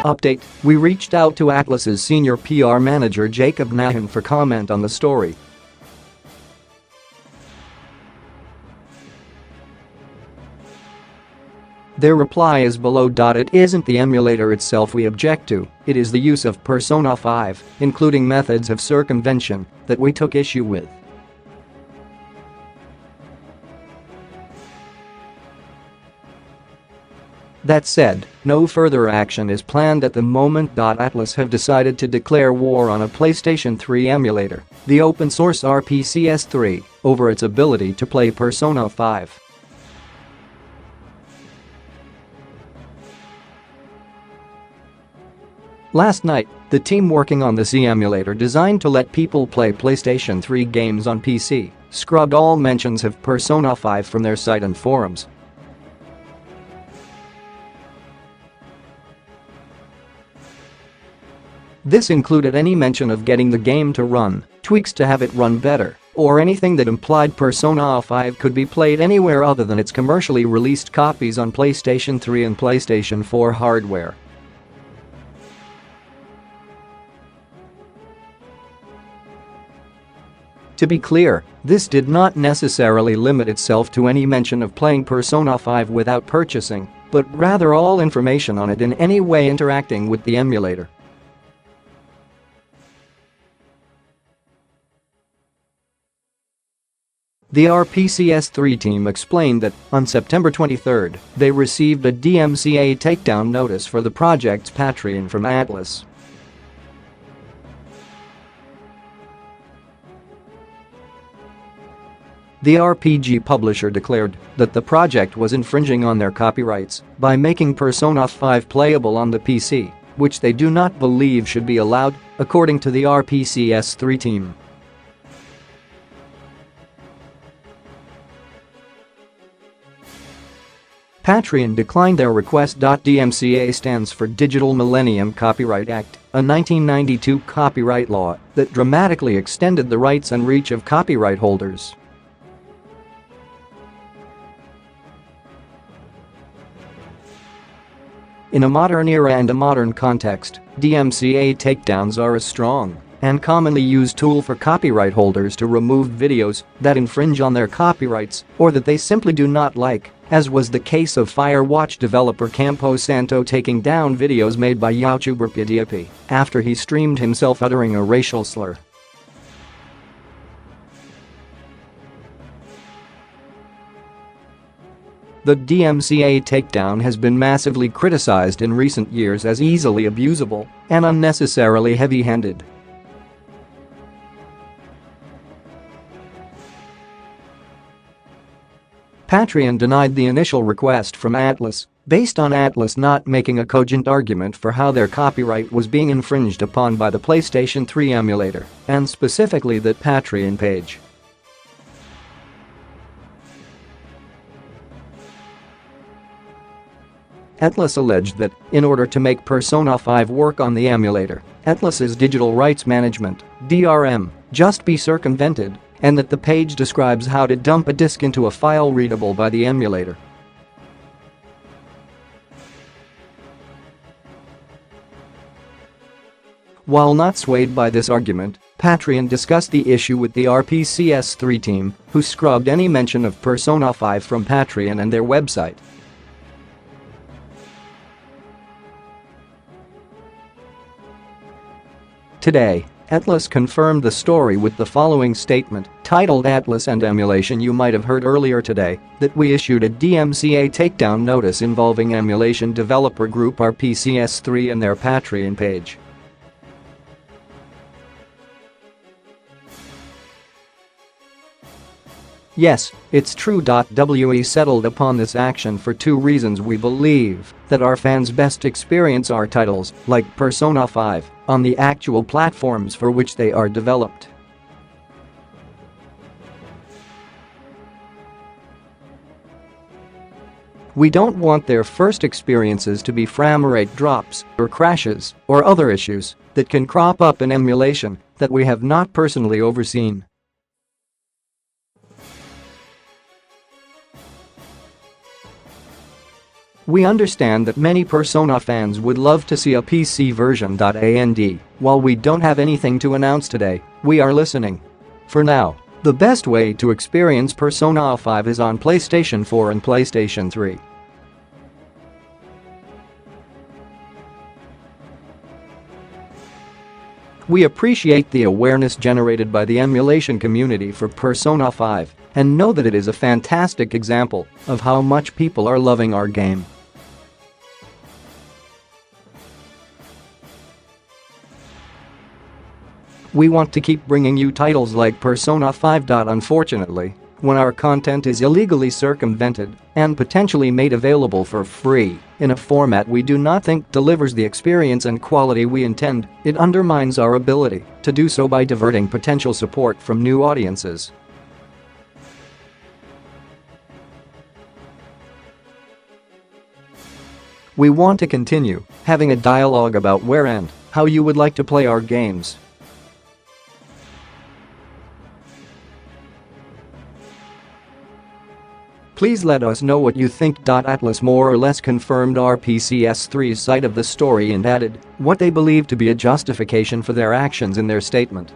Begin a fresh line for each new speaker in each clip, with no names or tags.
Update: we reached out to Atlus's senior PR manager Jacob Nahan for comment on the story. Their reply is below. It isn't the emulator itself we object to, it is the use of Persona 5, including methods of circumvention, that we took issue with. That said, no further action is planned at the moment. Atlus have decided to declare war on a PlayStation 3 emulator, the open-source RPCS3, over its ability to play Persona 5. Last night, the team working on the emulator designed to let people play PlayStation 3 games on PC scrubbed all mentions of Persona 5 from their site and forums. This included any mention of getting the game to run, tweaks to have it run better, or anything that implied Persona 5 could be played anywhere other than its commercially released copies on PlayStation 3 and PlayStation 4 hardware. To be clear, this did not necessarily limit itself to any mention of playing Persona 5 without purchasing, but rather all information on it in any way interacting with the emulator. The RPCS3 team explained that, on September 23, they received a DMCA takedown notice for the project's Patreon from Atlus. The RPG publisher declared that the project was infringing on their copyrights by making Persona 5 playable on the PC, which they do not believe should be allowed, according to the RPCS3 team. Patreon declined their request. DMCA stands for Digital Millennium Copyright Act, a 1992 copyright law that dramatically extended the rights and reach of copyright holders. In a modern era and a modern context, DMCA takedowns are a strong and commonly used tool for copyright holders to remove videos that infringe on their copyrights or that they simply do not like, as was the case of Firewatch developer Campo Santo taking down videos made by YouTuber PewDiePie after he streamed himself uttering a racial slur. The DMCA takedown has been massively criticized in recent years as easily abusable and unnecessarily heavy-handed. Patreon denied the initial request from Atlus, based on Atlus not making a cogent argument for how their copyright was being infringed upon by the PlayStation 3 emulator, and specifically that Patreon page. Atlus alleged that, in order to make Persona 5 work on the emulator, Atlus's digital rights management (DRM) just be circumvented, and that the page describes how to dump a disk into a file readable by the emulator. While not swayed by this argument, Patreon discussed the issue with the RPCS3 team, who scrubbed any mention of Persona 5 from Patreon and their website. Today, Atlus confirmed the story with the following statement, titled Atlus and Emulation. You might have heard earlier today that we issued a DMCA takedown notice involving emulation developer group RPCS3 and their Patreon page. Yes, it's true. We settled upon this action for two reasons. We believe that our fans best experience our titles, like Persona 5, on the actual platforms for which they are developed. We don't want their first experiences to be frame rate drops or crashes or other issues that can crop up in emulation that we have not personally overseen. We understand that many Persona fans would love to see a PC version. And while we don't have anything to announce today, we are listening. For now, the best way to experience Persona 5 is on PlayStation 4 and PlayStation 3. We appreciate the awareness generated by the emulation community for Persona 5 and know that it is a fantastic example of how much people are loving our game. We want to keep bringing you titles like Persona 5. Unfortunately, when our content is illegally circumvented and potentially made available for free in a format we do not think delivers the experience and quality we intend, it undermines our ability to do so by diverting potential support from new audiences. We want to continue having a dialogue about where and how you would like to play our games. Please let us know what you think. Atlus more or less confirmed RPCS3's side of the story and added what they believe to be a justification for their actions in their statement.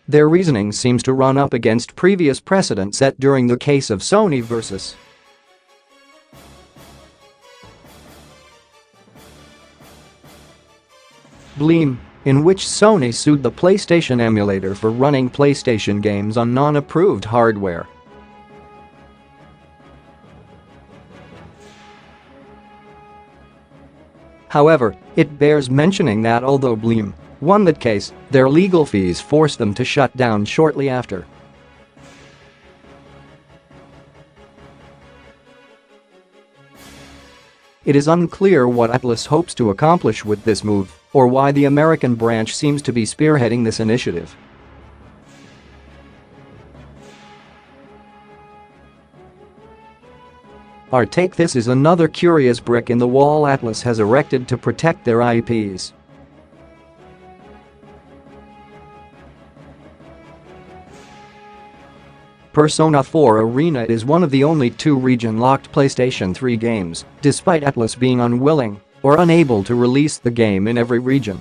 Their reasoning seems to run up against previous precedent set during the case of Sony vs. Bleem, in which Sony sued the PlayStation emulator for running PlayStation games on non-approved hardware. However, it bears mentioning that although Bleem won that case, their legal fees forced them to shut down shortly after. It is unclear what Atlus hopes to accomplish with this move, or why the American branch seems to be spearheading this initiative. Our take: this is another curious brick in the wall Atlus has erected to protect their IPs. Persona 4 Arena is one of the only two region-locked PlayStation 3 games, despite Atlus being unwilling or unable to release the game in every region.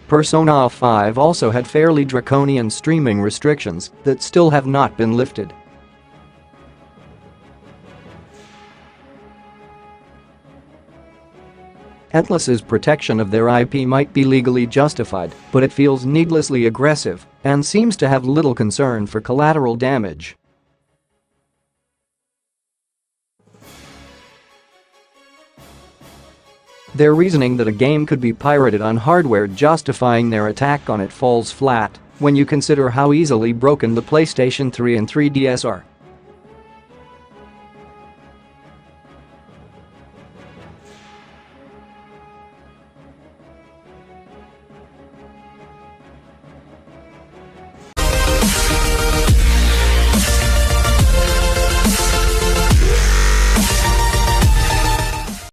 Persona 5 also had fairly draconian streaming restrictions that still have not been lifted. Atlus's protection of their IP might be legally justified, but it feels needlessly aggressive and seems to have little concern for collateral damage. Their reasoning that a game could be pirated on hardware justifying their attack on it falls flat when you consider how easily broken the PlayStation 3 and 3DS are.